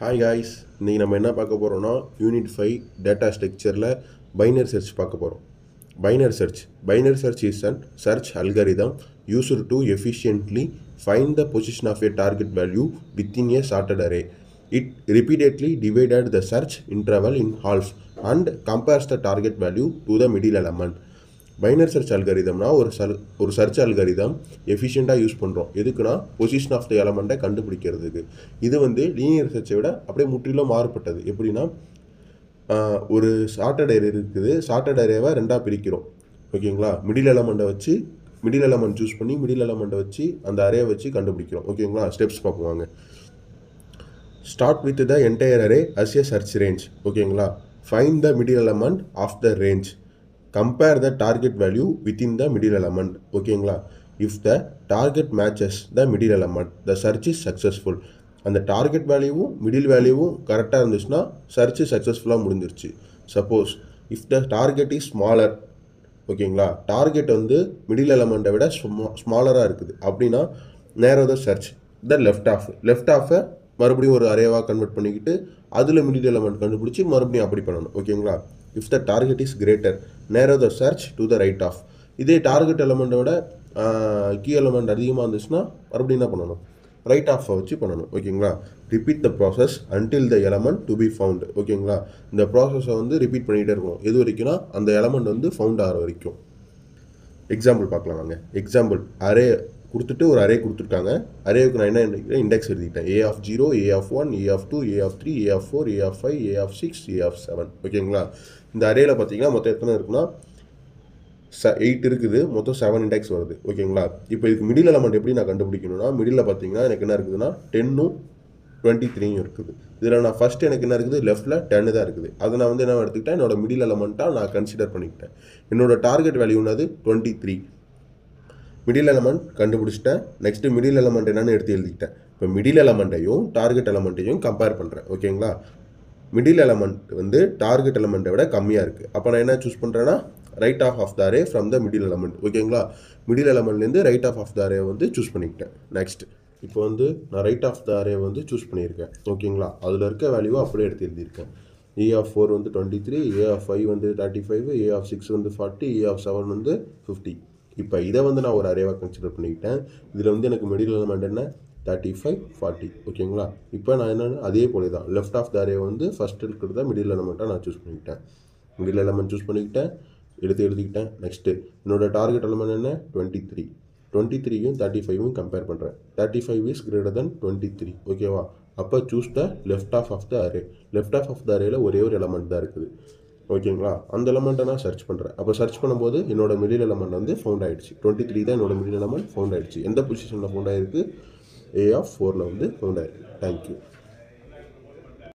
Hi guys, இன்றைக்கி நம்ம என்ன பார்க்க போகிறோம்னா யூனிட் 5 டேட்டா ஸ்ட்ரக்சரில் பைனரி சர்ச் பார்க்க போகிறோம். Binary search is an search algorithm used to efficiently find the position of a target value within a sorted array. It repeatedly divided the search interval in half and compares the target value to the middle element. Binary search அல்காரிதம்னா ஒரு search algorithm எஃபிஷியண்ட்டாக use பண்ணுறோம். எதுக்குன்னா position of the எலமெண்ட்டை கண்டுபிடிக்கிறதுக்கு. இது linear சர்ச்சை விட அப்படியே முற்றிலும் மாறுபட்டது. எப்படின்னா, ஒரு சார்ட்டட் அரே இருக்குது. சார்ட்டட் அரேவை ரெண்டாக பிரிக்கிறோம். ஓகேங்களா? மிடில் எலமெண்ட் சூஸ் பண்ணி மிடில் எலமெண்ட்டை வச்சு அந்த அரேவை வச்சு கண்டுபிடிக்கிறோம். ஓகேங்களா? ஸ்டெப்ஸ் பார்ப்போம். Start with the entire array as a search range. ஓகேங்களா? Find the middle element of the range. Compare the target value within the middle element. ஓகேங்களா? If the target matches the middle element, the search is successful. அந்த target வேல்யூவும் middle வேல்யூவும் கரெக்டாக இருந்துச்சுன்னா search சக்ஸஸ்ஃபுல்லாக முடிஞ்சிருச்சு. Suppose if the target is smaller, ஓகேங்களா, target middle எலமெண்ட்டை விட ஸ்மாலராக இருக்குது அப்படின்னா நேரோ த சர்ச் த லெஃப்ட் ஆஃபை மறுபடியும் ஒரு அரேவாக கன்வெர்ட் பண்ணிக்கிட்டு அதில் மிடில் எலமெண்ட் கண்டுபிடிச்சி மறுபடியும் அப்படி பண்ணணும். ஓகேங்களா? If the target is greater, narrow the search to the right of. இதே டார்கெட் எலமெண்ட்டோட கீ எலமெண்ட் அதிகமாக இருந்துச்சுன்னா மறுபடியும் என்ன பண்ணணும்? ரைட் ஆஃபை வச்சு பண்ணணும். ஓகேங்களா? Repeat the process until the element to be found. ஓகேங்களா? இந்த ப்ராசஸை ரிப்பீட் பண்ணிகிட்டே இருக்கணும். எது வரைக்கும்னா அந்த எலமெண்ட் ஃபவுண்ட் ஆகிற வரைக்கும். எக்ஸாம்பிள் பார்க்கலாம் வாங்க. எக்ஸாம்பிள், அரே கொடுத்துட்டு ஒரு அரே கொடுத்துருக்காங்க. அரேவுக்கு நான் என்ன இண்டெக்ஸ் எழுதிட்டேன். A0, A1, A2, A3, A4, A5, A6, A7. ஓகேங்களா? இந்த அரேயில் பார்த்தீங்கன்னா மொத்தம் எத்தனை இருக்குன்னா 8 இருக்குது. மொத்தம் 7 இண்டெக்ஸ் வருது. ஓகேங்களா? இப்போ இதுக்கு மிடில் எலமெண்ட் எப்படி நான் கண்டுபிடிக்கணும்னா, மிடில் பார்த்தீங்கன்னா எனக்கு என்ன இருக்குதுன்னா 10ம் 23 இருக்குது. இதில் நான் ஃபஸ்ட்டு எனக்கு என்ன இருக்குது, லெஃப்ட்டில் 10 தான் இருக்குது. அதை நான் என்ன எடுத்துக்கிட்டேன், என்னோட மிடில் எலமெண்ட்டாக நான் கன்சிடர் பண்ணிக்கிட்டேன். என்னோட டார்கெட் வேல்யூனது 23. மிடில் எலமெண்ட் கண்டுபிடிச்சிட்டேன். நெக்ஸ்ட்டு மிடில் எலமெண்ட் என்னென்னு எடுத்து எழுதிக்கிட்டேன். இப்போ மிடில் எலமெண்ட்டையும் டார்கெட் எலமெண்ட்டையும் கம்பேர் பண்ணுறேன். ஓகேங்களா? மிடில் எலமெண்ட் டார்கெட் எலமெண்ட்டை விட கம்மியாக இருக்குது. அப்போ நான் என்ன சூஸ் பண்ணுறேன்னா right of the array from the middle element. ஓகேங்களா? மிடில் எலமெண்ட்லேருந்து right of the array choose பண்ணிக்கிட்டேன். நெக்ஸ்ட் இப்போ நான் right of the array choose பண்ணியிருக்கேன். ஓகேங்களா? அதில் இருக்க வேல்யூவை அப்படியே எடுத்து எழுதியிருக்கேன். A4 23, A5 35, A6 40, A7 50. இப்போ இதை நான் ஒரு அரேவாக கன்சிடர் பண்ணிக்கிட்டேன். இதில் எனக்கு மிடில் எலமெண்ட் என்ன 35, 40. ஓகேங்களா? இப்போ நான் என்னென்ன அதே போல தான் left of the array first இருக்கிறத மிடில் எலமெண்ட்டாக நான் சூஸ் பண்ணிக்கிட்டேன். மிடில் எலமெண்ட் சூஸ் பண்ணிக்கிட்டேன், எடுத்து எழுதிக்கிட்டேன். நெக்ஸ்ட்டு என்னோட டார்கெட் எலமெண்ட் என்ன 23. 23யும் 35யும் கம்பேர் பண்ணுறேன். 35 இஸ் கிரேட்டர் தென் 23. ஓகேவா? அப்போ choose the left of the array. Left of the அரேயில் ஒரே ஒரு எலமெண்ட் தான் இருக்குது. ஓகேங்களா? அந்த எலமெண்ட்டை நான் சர்ச் பண்ணுறேன். அப்போ சர்ச் பண்ணும்போது என்னோட மிடில் எலமெண்ட் ஃபவுண்ட் ஆகிடுச்சு. 23 தான் என்னோட மிடில் எலமெண்ட் ஃபவுண்ட் ஆகிடுச்சு. எந்த பொசிஷனில் ஃபவுண்ட் ஆகிருக்கு? A4ல் ஃபவுண்ட் ஆகிருக்கு. தேங்க்யூ.